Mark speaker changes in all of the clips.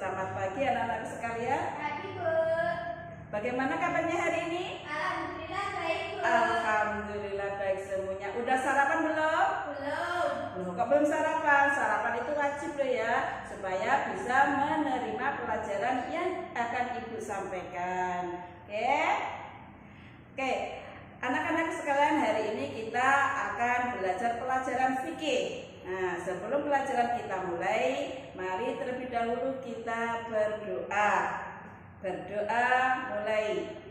Speaker 1: Selamat pagi anak-anak sekalian.
Speaker 2: Pagi, Bu.
Speaker 1: Bagaimana kabarnya hari ini?
Speaker 2: Alhamdulillah baik, Bu.
Speaker 1: Alhamdulillah baik semuanya. Udah sarapan belum?
Speaker 2: Belum.
Speaker 1: Loh, kok belum sarapan? Sarapan itu wajib loh ya, supaya bisa menerima pelajaran yang akan Ibu sampaikan. Oke. Anak-anak sekalian, hari ini kita akan belajar pelajaran fikih. Nah, sebelum pelajaran kita mulai, mari terlebih dahulu kita berdoa. Berdoa mulai.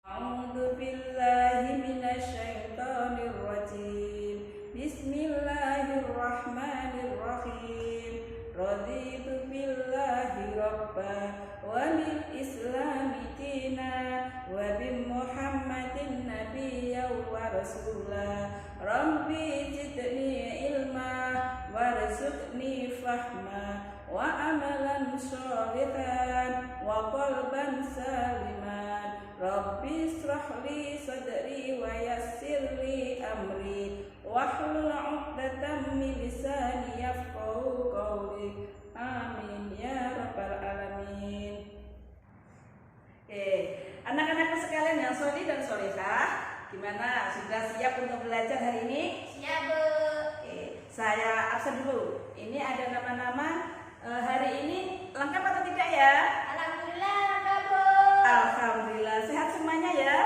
Speaker 1: A'udzu billahi minasyaitonir rajim. Bismillahirrahmanirrahim. Raditu billahi rabba wa bil islami dina wa bi Muhammadin nabiyya wa rasula. Rabbi zidni ilma warzuqni fahma wa amalan sholihan wa qalban saliman. Rabbi israh li sadri wa yassir li amri wahlul 'uqdatam min lisani yafqahu qawli. Amin ya rabbal alamin. Anak-anak sekalian yang sholih dan sholihah, gimana? Sudah siap untuk belajar hari ini?
Speaker 2: Siap, Bu.
Speaker 1: Saya absen dulu. Ini ada nama-nama hari ini lengkap atau tidak ya?
Speaker 2: Alhamdulillah lengkap, Bu.
Speaker 1: Alhamdulillah, sehat semuanya ya?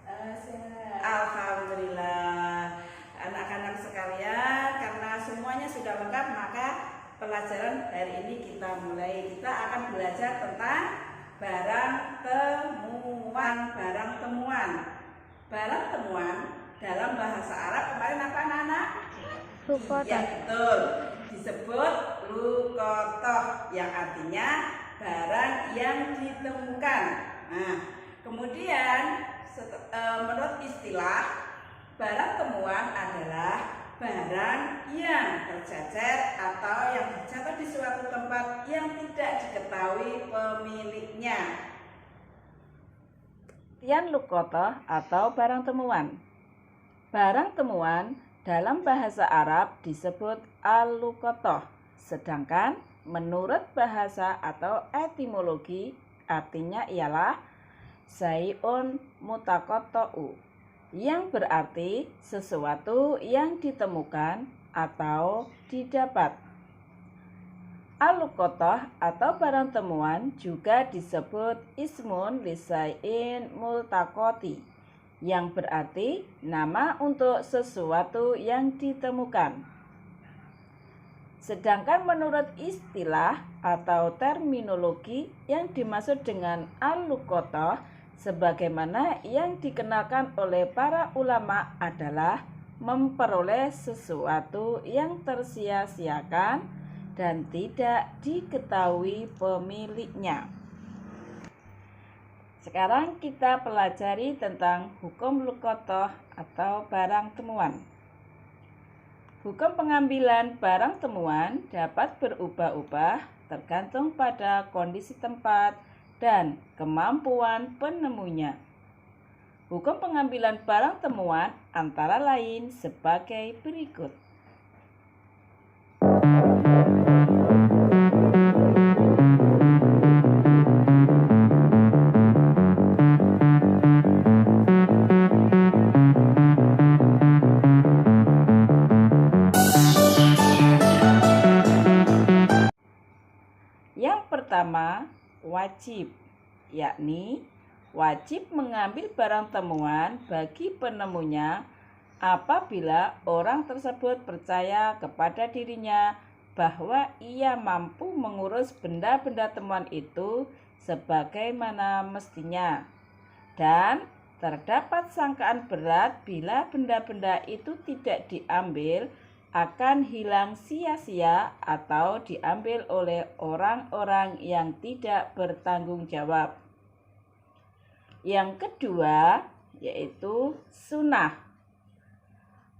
Speaker 2: Sehat.
Speaker 1: Alhamdulillah. Anak-anak sekalian, karena semuanya sudah lengkap, maka pelajaran hari ini kita mulai. Kita akan belajar tentang barang temuan. Barang temuan. Barang temuan dalam bahasa Arab kemarin apa anak-anak?
Speaker 2: Lukotoh.
Speaker 1: Ya betul, disebut lukotoh, yang artinya barang yang ditemukan. Nah, kemudian menurut istilah, barang temuan adalah barang yang tercecer atau yang tercatat di suatu tempat yang tidak diketahui pemiliknya. Tian lukotoh atau barang temuan. Barang temuan dalam bahasa Arab disebut al-lukotoh, sedangkan menurut bahasa atau etimologi artinya ialah syai'un mutakoto'u, yang berarti sesuatu yang ditemukan atau didapat. Al-lukotoh atau barang temuan juga disebut ismun lisai'in multakoti, yang berarti nama untuk sesuatu yang ditemukan. Sedangkan menurut istilah atau terminologi, yang dimaksud dengan al-lukotoh sebagaimana yang dikenalkan oleh para ulama adalah memperoleh sesuatu yang tersia-siakan dan tidak diketahui pemiliknya. Sekarang kita pelajari tentang hukum lukotoh atau barang temuan. Hukum pengambilan barang temuan dapat berubah-ubah tergantung pada kondisi tempat dan kemampuan penemunya. Hukum pengambilan barang temuan antara lain sebagai berikut. Yang pertama, wajib, yakni wajib mengambil barang temuan bagi penemunya apabila orang tersebut percaya kepada dirinya bahwa ia mampu mengurus benda-benda temuan itu sebagaimana mestinya, dan terdapat sangkaan berat bila benda-benda itu tidak diambil akan hilang sia-sia atau diambil oleh orang-orang yang tidak bertanggung jawab. Yang kedua yaitu sunnah.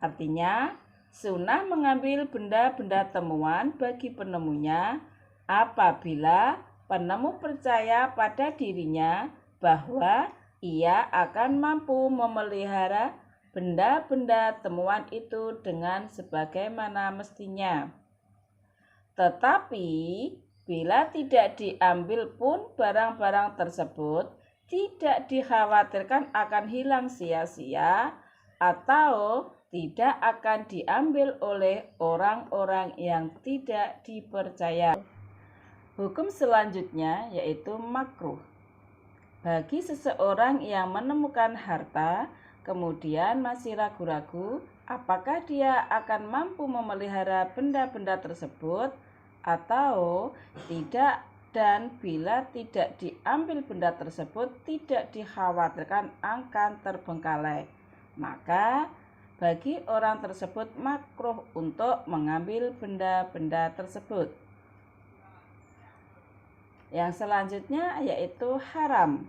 Speaker 1: Artinya, sunnah mengambil benda-benda temuan bagi penemunya apabila penemu percaya pada dirinya bahwa ia akan mampu memelihara benda-benda temuan itu dengan sebagaimana mestinya. Tetapi bila tidak diambil pun barang-barang tersebut tidak dikhawatirkan akan hilang sia-sia atau tidak akan diambil oleh orang-orang yang tidak dipercaya. Hukum selanjutnya yaitu makruh. Bagi seseorang yang menemukan harta, kemudian masih ragu-ragu apakah dia akan mampu memelihara benda-benda tersebut atau tidak, dan bila tidak diambil benda tersebut tidak dikhawatirkan akan terbengkalai, maka bagi orang tersebut makruh untuk mengambil benda-benda tersebut. Yang selanjutnya yaitu haram.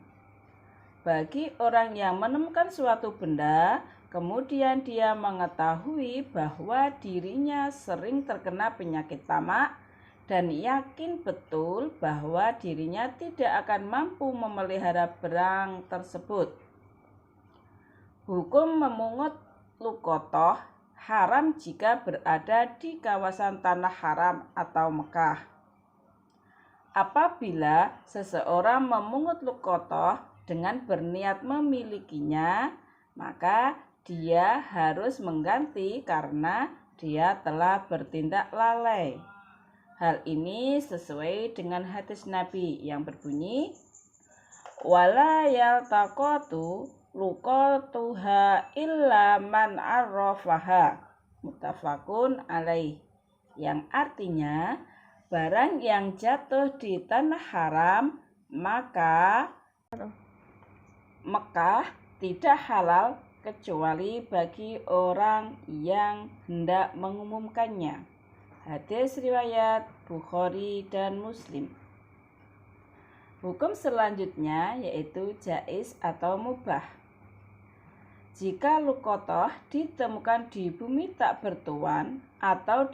Speaker 1: Bagi orang yang menemukan suatu benda, kemudian dia mengetahui bahwa dirinya sering terkena penyakit tamak dan yakin betul bahwa dirinya tidak akan mampu memelihara barang tersebut. Hukum memungut luqotoh haram jika berada di kawasan tanah haram atau Mekah. Apabila seseorang memungut luqotoh dengan berniat memilikinya, maka dia harus mengganti karena dia telah bertindak lalai. Hal ini sesuai dengan hadis Nabi yang berbunyi, wala yaltaqatu luqatuha illa man arrafaha, muttafaqun alaih, yang artinya barang yang jatuh di tanah haram maka Mekah tidak halal kecuali bagi orang yang hendak mengumumkannya. Hadis riwayat Bukhari dan Muslim. Hukum selanjutnya yaitu jaiz atau mubah. Jika luqotoh ditemukan di bumi tak bertuan atau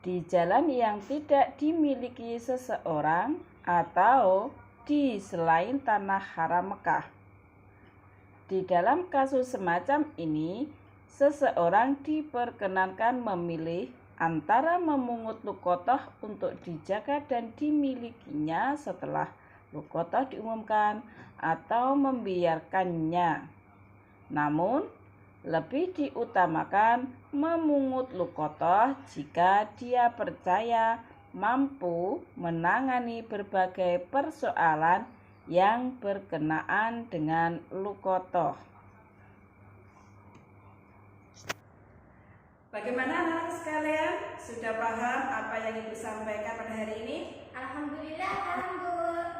Speaker 1: di jalan yang tidak dimiliki seseorang atau di selain tanah haram Mekah. Di dalam kasus semacam ini, seseorang diperkenankan memilih antara memungut luqotoh untuk dijaga dan dimilikinya setelah luqotoh diumumkan atau membiarkannya. Namun, lebih diutamakan memungut luqotoh jika dia percaya mampu menangani berbagai persoalan yang berkenaan dengan luqotoh. Bagaimana anak-anak sekalian? Sudah paham apa yang Ibu sampaikan pada hari ini?
Speaker 2: Alhamdulillah.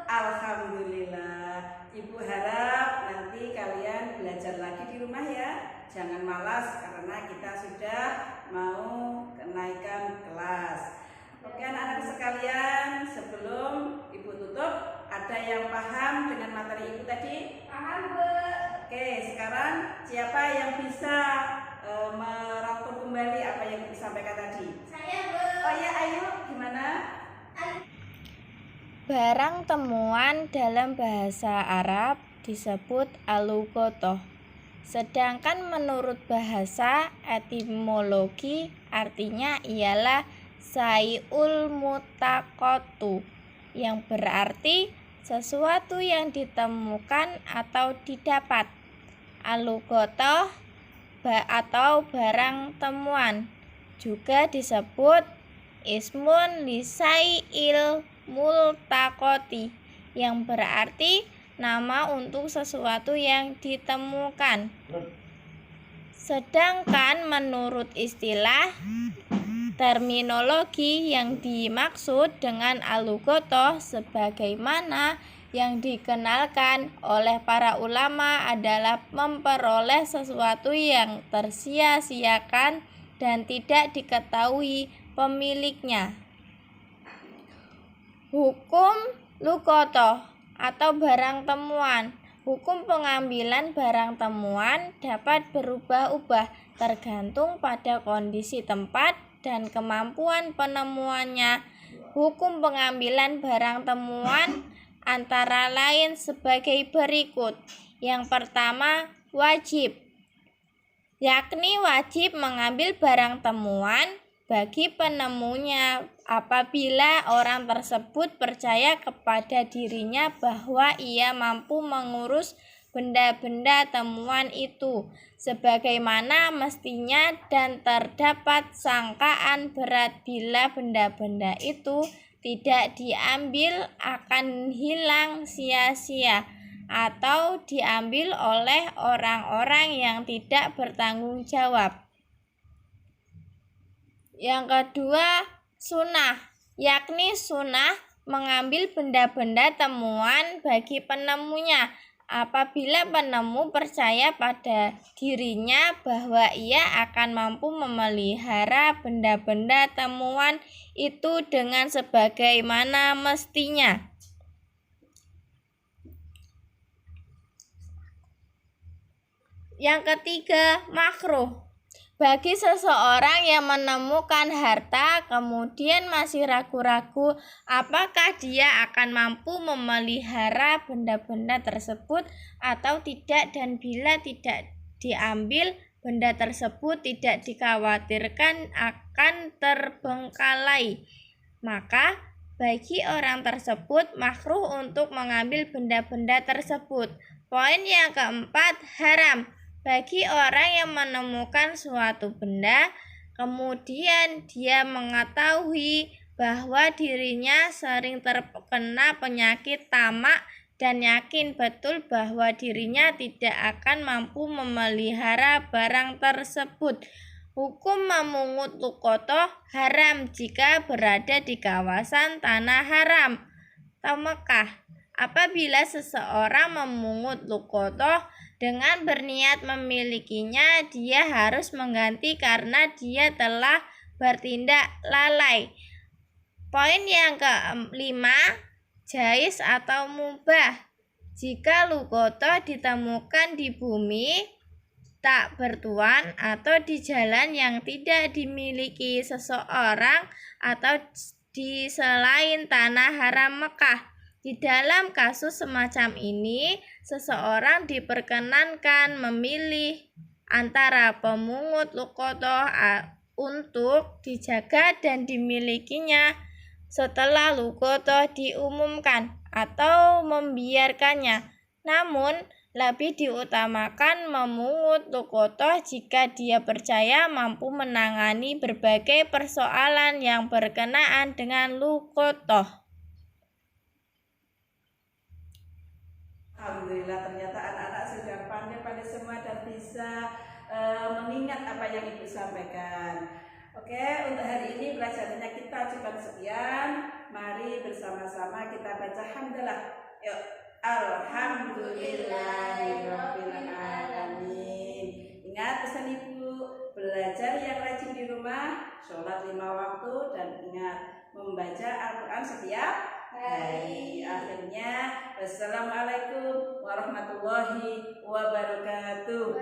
Speaker 1: Alhamdulillah. Ibu harap nanti kalian belajar lagi di rumah ya. Jangan malas karena kita sudah mau kenaikan kelas. Oke anak-anak sekalian, sebelum Ibu tutup, ada yang paham dengan materi Ibu tadi?
Speaker 2: Paham, Bu.
Speaker 1: Oke, sekarang siapa yang bisa merangkum kembali apa yang Ibu sampaikan tadi?
Speaker 2: Saya, Bu.
Speaker 1: Oh ya, ayo gimana?
Speaker 2: Barang temuan dalam bahasa Arab disebut al-luqotoh. Sedangkan menurut bahasa etimologi artinya ialah sai'ul mutaqotu, yang berarti sesuatu yang ditemukan atau didapat. Al-luqotoh atau barang temuan juga disebut ismun lisai'il multaqoti, yang berarti nama untuk sesuatu yang ditemukan. Sedangkan menurut istilah terminologi yang dimaksud dengan al-luqotoh sebagaimana yang dikenalkan oleh para ulama adalah memperoleh sesuatu yang tersia-siakan dan tidak diketahui pemiliknya. Hukum luqotoh atau barang temuan. Hukum pengambilan barang temuan dapat berubah-ubah tergantung pada kondisi tempat dan kemampuan penemuannya. Hukum pengambilan barang temuan antara lain sebagai berikut. Yang pertama, wajib. yakni wajib mengambil barang temuan bagi penemunya apabila orang tersebut percaya kepada dirinya bahwa ia mampu mengurus benda-benda temuan itu sebagaimana mestinya dan terdapat sangkaan berat bila benda-benda itu tidak diambil akan hilang sia-sia atau diambil oleh orang-orang yang tidak bertanggung jawab. Yang kedua, sunnah, yakni sunnah mengambil benda-benda temuan bagi penemunya apabila penemu percaya pada dirinya bahwa ia akan mampu memelihara benda-benda temuan itu dengan sebagaimana mestinya. Yang ketiga, makruh. Bagi seseorang yang menemukan harta kemudian masih ragu-ragu apakah dia akan mampu memelihara benda-benda tersebut atau tidak, dan bila tidak diambil, benda tersebut tidak dikhawatirkan akan terbengkalai, maka bagi orang tersebut makruh untuk mengambil benda-benda tersebut. Poin yang keempat, haram. Bagi orang yang menemukan suatu benda, kemudian dia mengetahui bahwa dirinya sering terkena penyakit tamak dan yakin betul bahwa dirinya tidak akan mampu memelihara barang tersebut. Hukum memungut luqotoh haram jika berada di kawasan tanah haram atau Mekah. Apabila seseorang memungut luqotoh dengan berniat memilikinya, dia harus mengganti karena dia telah bertindak lalai. Poin yang kelima, jais atau mubah. Jika luqotoh ditemukan di bumi tak bertuan atau di jalan yang tidak dimiliki seseorang atau di selain tanah haram Mekah. Di dalam kasus semacam ini, seseorang diperkenankan memilih antara pemungut luqotoh untuk dijaga dan dimilikinya setelah luqotoh diumumkan atau membiarkannya. Namun, lebih diutamakan memungut luqotoh jika dia percaya mampu menangani berbagai persoalan yang berkenaan dengan luqotoh.
Speaker 1: Alhamdulillah, ternyata anak-anak sudah pandai-pandai semua dan bisa mengingat apa yang Ibu sampaikan. Oke, untuk hari ini pelajarannya kita cukup sekian. Mari bersama-sama kita baca hamdalah. Yuk, alhamdulillahirabbil alamin. Ingat pesan Ibu, belajar yang rajin di rumah, sholat 5 waktu, dan ingat membaca Al-Quran setiap hari. Akhirnya, wassalamualaikum warahmatullahi wabarakatuh.